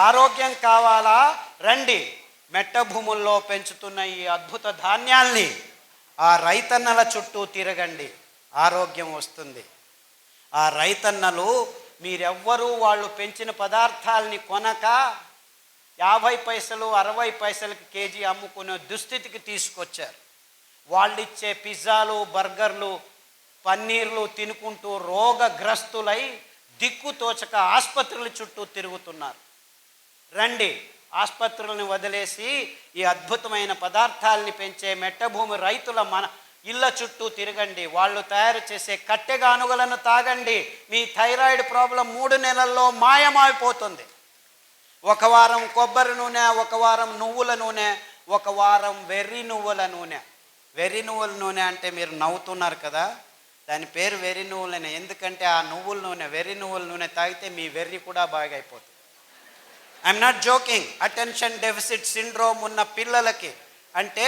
ఆరోగ్యం కావాలా? రండి, మెట్ట భూముల్లో పెంచుతున్న ఈ అద్భుత ధాన్యాల్ని ఆ రైతన్నల చుట్టూ తిరగండి, ఆరోగ్యం వస్తుంది. ఆ రైతన్నలు మీరెవ్వరూ వాళ్ళు పెంచిన పదార్థాలని కొనక 50 పైసలు 60 పైసలకి కేజీ అమ్ముకునే దుస్థితికి తీసుకొచ్చారు. వాళ్ళిచ్చే పిజ్జాలు, బర్గర్లు, పన్నీర్లు తినుకుంటూ రోగగ్రస్తులై దిక్కుతోచక ఆసుపత్రుల చుట్టూ తిరుగుతున్నారు. రండి, ఆసుపత్రులను వదిలేసి ఈ అద్భుతమైన పదార్థాలని పెంచే మెట్టభూమి రైతుల మన ఇళ్ళ చుట్టూ తిరగండి. వాళ్ళు తయారు చేసే కట్టెగానుగలను తాగండి. మీ థైరాయిడ్ ప్రాబ్లం 3 నెలల్లో మాయమైపోతుంది. 1 వారం కొబ్బరి నూనె, 1 వారం నువ్వుల నూనె, 1 వారం వెర్రి నువ్వుల నూనె. వెర్రి నువ్వుల నూనె అంటే మీరు నవ్వుతున్నారు కదా, దాని పేరు వెర్రి నువ్వులనే. ఎందుకంటే ఆ నువ్వుల నూనె, వెర్రి నువ్వుల నూనె తాగితే మీ వెర్రి కూడా బాగా అయిపోతుంది. I'm not joking. Attention deficit syndrome ఉన్న పిల్లలకి, అంటే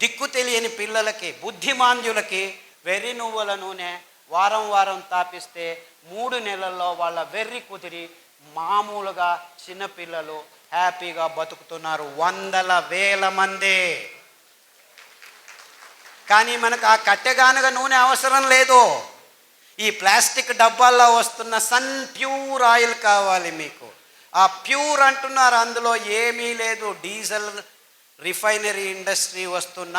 దిక్కు తెలియని పిల్లలకి, బుద్ధిమాంద్యులకి వెర్రి నువ్వుల నూనె వారం వారం తాపిస్తే 3 నెలల్లో వాళ్ళ వెర్రి కుదిరి మామూలుగా చిన్నపిల్లలు హ్యాపీగా బతుకుతున్నారు, వందల వేల మంది. కానీ మనకు ఆ కట్టెగానుగ నూనె అవసరం లేదు. ఈ ప్లాస్టిక్ డబ్బాల్లో వస్తున్న సన్ ప్యూర్ ఆయిల్ కావాలి మీకు. ఆ ప్యూర్ అంటున్నారు, అందులో ఏమీ లేదు. డీజిల్ రిఫైనరీ ఇండస్ట్రీ వస్తున్న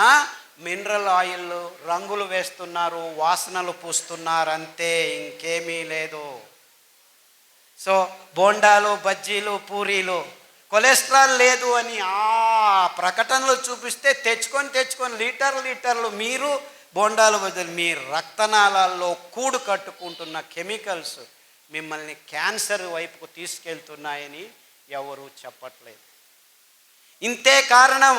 మినరల్ ఆయిల్ రంగులు వేస్తున్నారు, వాసనలు పూస్తున్నారు, అంతే, ఇంకేమీ లేదు. సో బోండాలు, బజ్జీలు, పూరీలు కొలెస్ట్రాల్ లేదు అని ఆ ప్రకటనలు చూపిస్తే తెచ్చుకొని లీటర్లు మీరు బోండాలు బదులు మీ రక్తనాళాల్లో కూడు కట్టుకుంటున్న కెమికల్స్ మిమ్మల్ని క్యాన్సర్ వైపుకు తీసుకెళ్తున్నాయని ఎవరు చెప్పట్లేదు. ఇంతే కారణం.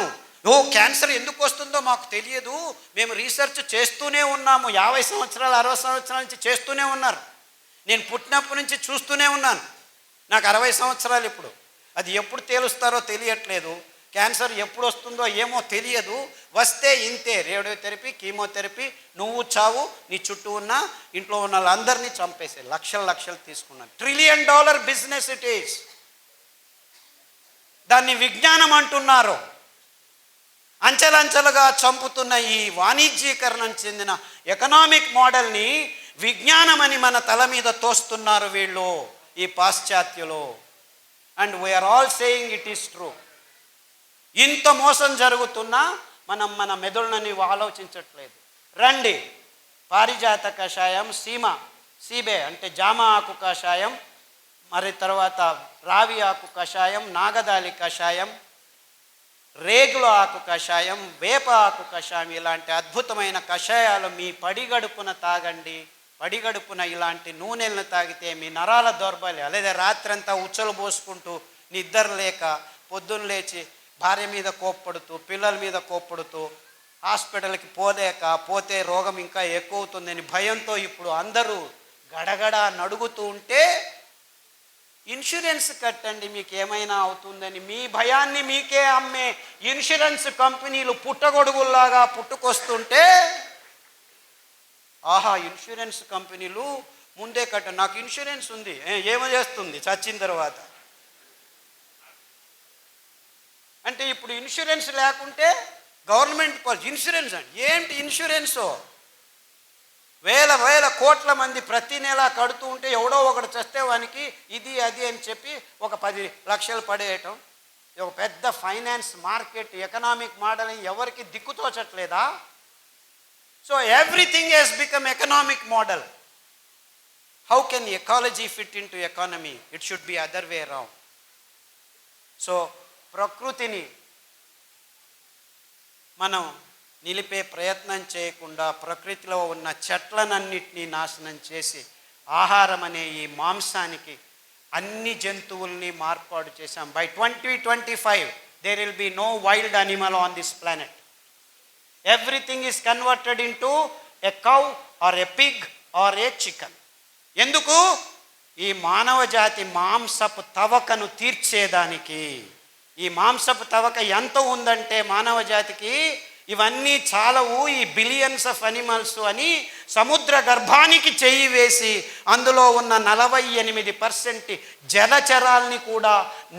క్యాన్సర్ ఎందుకు వస్తుందో మాకు తెలియదు, మేము రీసెర్చ్ చేస్తూనే ఉన్నాము. 50 సంవత్సరాలు 60 సంవత్సరాల నుంచి చేస్తూనే ఉన్నారు. నేను పుట్టినప్పటి నుంచి చూస్తూనే ఉన్నాను. నాకు 60 సంవత్సరాలు ఇప్పుడు. అది ఎప్పుడు తేలుస్తారో తెలియట్లేదు. క్యాన్సర్ ఎప్పుడు వస్తుందో ఏమో తెలియదు. వస్తే ఇంతే, రేడియోథెరపీ, కీమోథెరపీ, నువ్వు చావు, నీ చుట్టూ ఉన్న ఇంట్లో ఉన్న వాళ్ళందరినీ చంపేసే లక్షలు తీసుకున్నాను. $1 ట్రిలియన్ బిజినెస్ ఇట్ ఈస్. దాన్ని విజ్ఞానం అంటున్నారు. అంచెలంచెలుగా చంపుతున్న ఈ వాణిజ్యీకరణం చెందిన ఎకనామిక్ మోడల్ని విజ్ఞానం అని మన తల మీద తోస్తున్నారు వీళ్ళు, ఈ పాశ్చాత్యులు. And we are all saying it is true. ఇంత మోసం జరుగుతున్నా మనం మన మెదడుని ఆలోచించట్లేదు. రండి, పారిజాత కషాయం, సీబే అంటే జామ ఆకు కషాయం, మరి తర్వాత రావి ఆకు కషాయం, నాగదాలి కషాయం, రేగుల ఆకు కషాయం, వేప ఆకు కషాయం, ఇలాంటి అద్భుతమైన కషాయాలు మీ పడిగడుపున తాగండి. పడిగడుపున ఇలాంటి నూనెలను తాగితే మీ నరాల దౌర్బల్యం, లేదా రాత్రంతా ఉచ్చలు పోసుకుంటూ నిద్ర లేక పొద్దున్న లేచి భార్య మీద కోప్పడుతూ, పిల్లల మీద కోప్పడుతూ, హాస్పిటల్కి పోతే రోగం ఇంకా ఎక్కువ అవుతుందని భయంతో ఇప్పుడు అందరూ గడగడ నడుగుతూ ఉంటే ఇన్సూరెన్స్ కట్టండి మీకు ఏమైనా అవుతుందని మీ భయాన్ని మీకే అమ్మే ఇన్సూరెన్స్ కంపెనీలు పుట్టగొడుగుల్లాగా పుట్టుకొస్తుంటే, ఆహా ఇన్సూరెన్స్ కంపెనీలు ముందే కట్ట, నాకు ఇన్సూరెన్స్ ఉంది, ఏమో చేస్తుంది చచ్చిన తర్వాత అంటే. ఇప్పుడు ఇన్సూరెన్స్ లేకుంటే గవర్నమెంట్ ఇన్సూరెన్స్ అంటే ఏంటి? ఇన్సూరెన్సు వేల కోట్ల మంది ప్రతి నెల కడుతూ ఉంటే ఎవడో ఒకడు చస్తే వానికి ఇది అది అని చెప్పి ఒక 10 లక్షలు పడేయటం. ఒక పెద్ద ఫైనాన్స్ మార్కెట్ ఎకనామిక్ మోడల్ ఎవరికి దిక్కుతోచట్లేదా? So everything has become economic model. How can ecology fit into economy? It should be other way around. So ప్రకృతిని మనం నిలిపే ప్రయత్నం చేయకుండా ప్రకృతిలో ఉన్న చెట్లనన్నిటినీ నాశనం చేసి ఆహారం అనే ఈ మాంసానికి అన్ని జంతువుల్ని మార్పాటు చేశాం. By 2025 there will be no wild animal on this planet. Everything is converted into a cow or a pig or a chicken. ఎందుకు? ఈ మానవ జాతి మాంసపు తవకను తీర్చేదానికి. ఈ మాంసపు తవక ఎంత ఉందంటే మానవ జాతికి ఇవన్నీ చాలవు, ఈ బిలియన్స్ ఆఫ్ అనిమల్స్ అని సముద్ర గర్భానికి చెయ్యి వేసి అందులో ఉన్న 48% జలచరాల్ని కూడా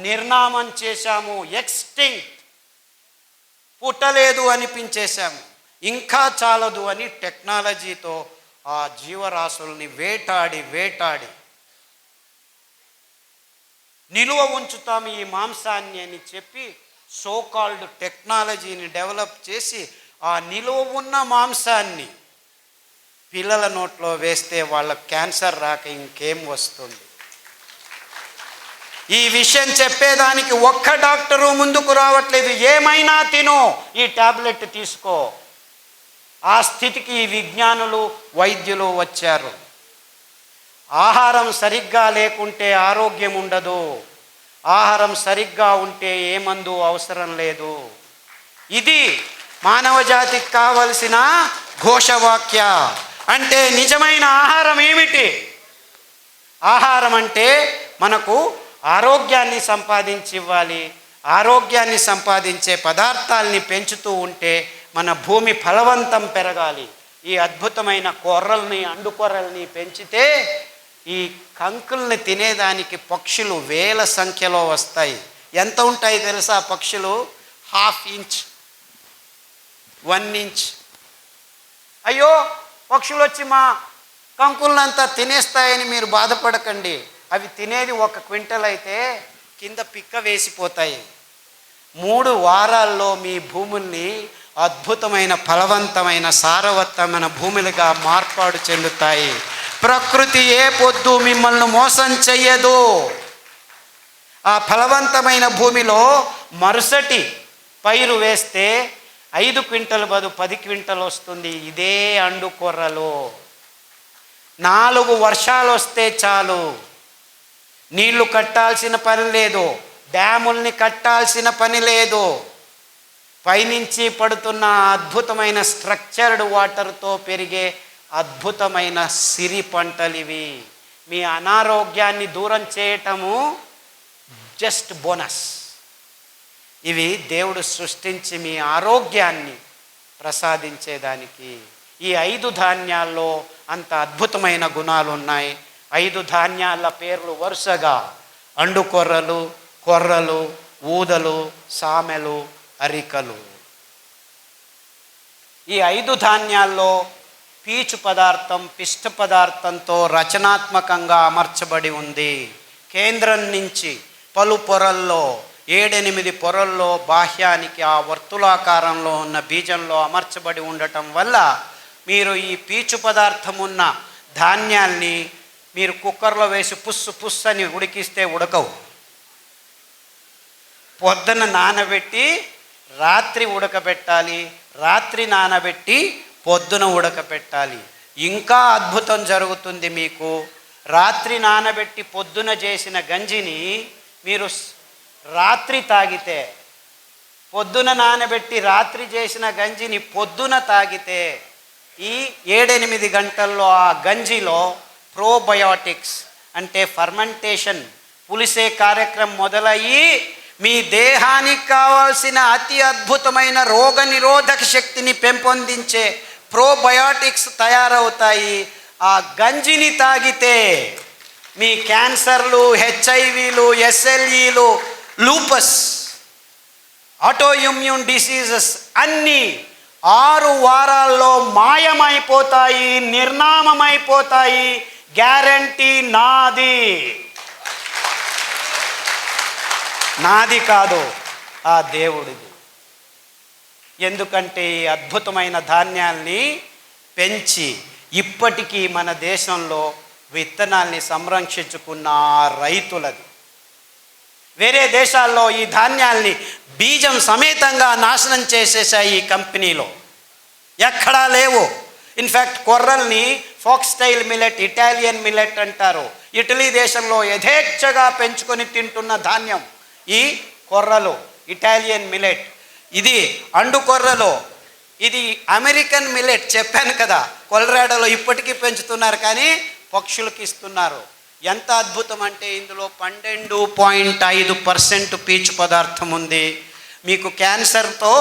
నిర్నామం చేశాము, ఎక్స్టింక్ట్, పుట్టలేదు అనిపించేశాము. ఇంకా చాలదు అని టెక్నాలజీతో ఆ జీవరాశుల్ని వేటాడి నిలువ ఉంచుతాము ఈ మాంసాన్ని అని చెప్పి సోకాల్డ్ టెక్నాలజీని డెవలప్ చేసి ఆ నిలువ ఉన్న మాంసాన్ని పిల్లల నోట్లో వేస్తే వాళ్ళకి క్యాన్సర్ రాక ఇంకేం వస్తుంది? ఈ విషయం చెప్పేదానికి ఒక్క డాక్టరు ముందుకు రావట్లేదు. ఏమైనా తిను, ఈ టాబ్లెట్ తీసుకో. ఆ స్థితికి ఈ విజ్ఞానులు, వైద్యులు వచ్చారు. ఆహారం సరిగ్గా లేకుంటే ఆరోగ్యం ఉండదు, ఆహారం సరిగ్గా ఉంటే ఏ మందు అవసరం లేదు. ఇది మానవ జాతికి కావలసిన ఘోషవాక్య. అంటే నిజమైన ఆహారం ఏమిటి? ఆహారం అంటే మనకు ఆరోగ్యాన్ని సంపాదించి ఇవ్వాలి. ఆరోగ్యాన్ని సంపాదించే పదార్థాలని పెంచుతూ ఉంటే మన భూమి ఫలవంతం పెరగాలి. ఈ అద్భుతమైన కొర్రల్ని, అండుకొర్రల్ని పెంచితే ఈ కంకుల్ని తినేదానికి పక్షులు వేల సంఖ్యలో వస్తాయి. ఎంత ఉంటాయి తెలుసా పక్షులు? 1/2 ఇంచ్, 1 ఇంచ్. అయ్యో పక్షులు వచ్చి మా కంకులనంతా తినేస్తాయని మీరు బాధపడకండి. అవి తినేది 1 క్వింటల్ అయితే కింద పిక్క వేసిపోతాయి. 3 వారాల్లో మీ భూముల్ని అద్భుతమైన ఫలవంతమైన సారవంతమైన భూములుగా మార్పాటు చెందుతాయి. ప్రకృతి ఏ పొద్దు మిమ్మల్ని మోసం చెయ్యదు. ఆ ఫలవంతమైన భూమిలో మరుసటి పైరు వేస్తే 5 క్వింటల్ బదులు 10 క్వింటల్ వస్తుంది. ఇదే అండుకొర్రలు. 4 వర్షాలు వస్తే చాలు, నీళ్లు కట్టాల్సిన పని లేదు, డ్యాముల్ని కట్టాల్సిన పని లేదు. పైనుంచి పడుతున్న అద్భుతమైన స్ట్రక్చర్డ్ వాటర్తో పెరిగే అద్భుతమైన సిరి పంటలు ఇవి. మీ అనారోగ్యాన్ని దూరం చేయటము జస్ట్ బోనస్. ఇవి దేవుడు సృష్టించి మీ ఆరోగ్యాన్ని ప్రసాదించేదానికి. ఈ 5 ధాన్యాల్లో అంత అద్భుతమైన గుణాలు ఉన్నాయి. 5 ధాన్యాల పేర్లు వరుసగా అండుకొర్రలు, కొర్రలు, ఊదలు, సామెలు, అరికలు. ఈ 5 ధాన్యాల్లో పీచు పదార్థం పిష్ట పదార్థంతో రచనాత్మకంగా అమర్చబడి ఉంది. కేంద్రం నుంచి పలు పొరల్లో 7-8 పొరల్లో బాహ్యానికి ఆ వర్తులాకారంలో ఉన్న బీజంలో అమర్చబడి ఉండటం వల్ల మీరు ఈ పీచు పదార్థం ఉన్న ధాన్యాల్ని మీరు కుక్కర్లో వేసి పుస్సు అని ఉడికిస్తే ఉడకవు. పొద్దున నానబెట్టి రాత్రి ఉడకబెట్టాలి, రాత్రి నానబెట్టి పొద్దున ఉడకబెట్టాలి. ఇంకా అద్భుతం జరుగుతుంది మీకు. రాత్రి నానబెట్టి పొద్దున చేసిన గంజిని మీరు రాత్రి తాగితే, పొద్దున నానబెట్టి రాత్రి చేసిన గంజిని పొద్దున తాగితే ఈ 7-8 గంటల్లో ఆ గంజిలో ప్రోబయోటిక్స్ అంటే ఫర్మెంటేషన్, పులిసే కార్యక్రమం మొదలయ్యి మీ దేహానికి కావాల్సిన అతి అద్భుతమైన రోగ నిరోధక శక్తిని పెంపొందించే ప్రోబయోటిక్స్ తయారవుతాయి. ఆ గంజిని తాగితే మీ క్యాన్సర్లు, హెచ్ఐవీలు, ఎస్ఎల్ఈలు, లూపస్, ఆటోఇమ్యూన్ డిసీజెస్ అన్నీ 6 వారాల్లో మాయమైపోతాయి, నిర్నామమైపోతాయి. గ్యారంటీ నాది. నాది కాదు, ఆ దేవుడిది. ఎందుకంటే ఈ అద్భుతమైన ధాన్యాల్ని పెంచి ఇప్పటికీ మన దేశంలో విత్తనాల్ని సంరక్షించుకున్న రైతులది. వేరే దేశాల్లో ఈ ధాన్యాల్ని బీజం సమేతంగా నాశనం చేసేసాయి ఈ కంపెనీలో. ఎక్కడా లేవు. ఇన్ఫ్యాక్ట్ కొర్రల్ని ఫాక్స్టైల్ మిల్లెట్, ఇటాలియన్ మిల్లెట్ అంటారు. ఇటలీ దేశంలో యథేచ్ఛగా పెంచుకొని తింటున్న ధాన్యం ఈ కొర్రలు, ఇటాలియన్ మిల్లెట్. ఇది అండుకొర్రలు. ఇది అమెరికన్ మిల్లెట్ చెప్పాను కదా, కొలరాడోలో ఇప్పటికీ పెంచుతున్నారు కానీ పక్షులకు ఇస్తున్నారు. ఎంత అద్భుతం అంటే ఇందులో 12.5% పీచు పదార్థం ఉంది. మీకు క్యాన్సర్తో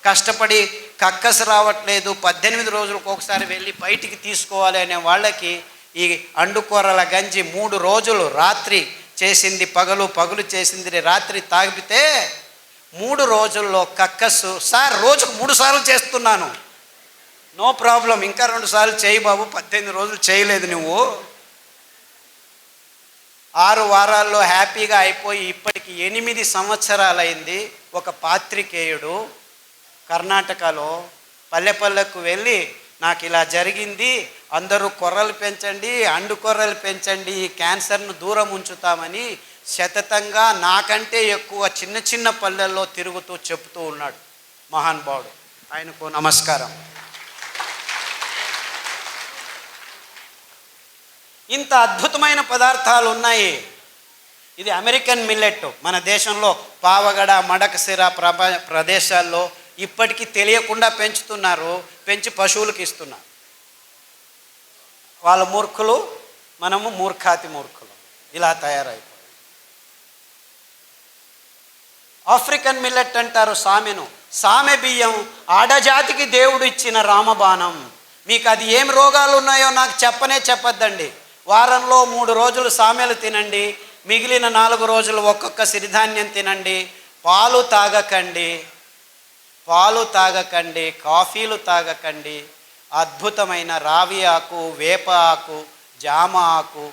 కష్టపడి కక్కసు రావట్లేదు, 18 రోజులకు ఒకసారి వెళ్ళి బయటికి తీసుకోవాలి అనే వాళ్ళకి ఈ అండుకొర్రల గంజి 3 రోజులు రాత్రి చేసింది పగలు, పగలు చేసింది రాత్రి తాగితే 3 రోజుల్లో కక్కసు. సార్ రోజుకు 3 సార్లు చేస్తున్నాను, నో ప్రాబ్లం, ఇంకా 2 సార్లు చేయి బాబు, 18 రోజులు చేయలేదు నువ్వు. 6 వారాల్లో హ్యాపీగా అయిపోయి ఇప్పటికి 8 సంవత్సరాలైంది. ఒక పాత్రికేయుడు కర్ణాటకలో పల్లెకు వెళ్ళి నాకు ఇలా జరిగింది, అందరూ కొర్రలు పెంచండి, అండుకొర్రలు పెంచండి, ఈ క్యాన్సర్ను దూరం ఉంచుతామని శతతంగా నాకంటే ఎక్కువ చిన్న చిన్న పల్లెల్లో తిరుగుతూ చెప్తూ ఉన్నాడు మహానుభావుడు. ఆయనకు నమస్కారం. ఇంత అద్భుతమైన పదార్థాలు ఉన్నాయి. ఇది అమెరికన్ మిల్లెట్. మన దేశంలో పావగడ, మడకసిర ప్రదేశాల్లో ఇప్పటికీ తెలియకుండా పెంచుతున్నారు, పెంచి పశువులకు ఇస్తున్నారు. వాళ్ళ మూర్ఖులు, మనము మూర్ఖాతి మూర్ఖులు. ఇలా తయారైపోయి. ఆఫ్రికన్ మిల్లెట్ అంటారు సామెను. సామె బియ్యం ఆడజాతికి దేవుడు ఇచ్చిన రామబాణం. మీకు అది ఏం రోగాలు ఉన్నాయో నాకు చెప్పొద్దండి. వారంలో 3 రోజులు సామెలు తినండి, మిగిలిన 4 రోజులు ఒక్కొక్క సిరిధాన్యం తినండి. పాలు తాగకండి, కాఫీలు తాగకండి. అద్భుతమైన రావి ఆకు, వేప ఆకు, జామ ఆకు,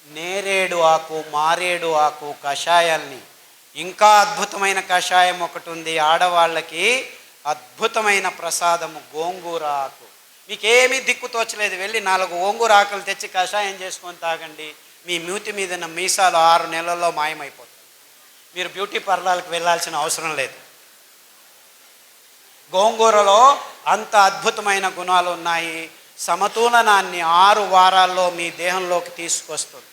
నేరేడు ఆకు, మారేడు ఆకు కషాయాల్ని, ఇంకా అద్భుతమైన కషాయం ఒకటి ఉంది ఆడవాళ్ళకి, అద్భుతమైన ప్రసాదము గోంగూర ఆకు. మీకేమీ దిక్కు తోచలేదు, వెళ్ళి 4 గోంగూర ఆకులు తెచ్చి కషాయం చేసుకొని తాగండి. మీ మూతి మీద మీసాలు 6 నెలల్లో మాయమైపోతాయి. మీరు బ్యూటీ పార్లర్కి వెళ్ళాల్సిన అవసరం లేదు. గోంగూరలో అంత అద్భుతమైన గుణాలు ఉన్నాయి. సమతులనాన్ని 6 వారాల్లో మీ దేహంలోకి తీసుకొస్తుంది.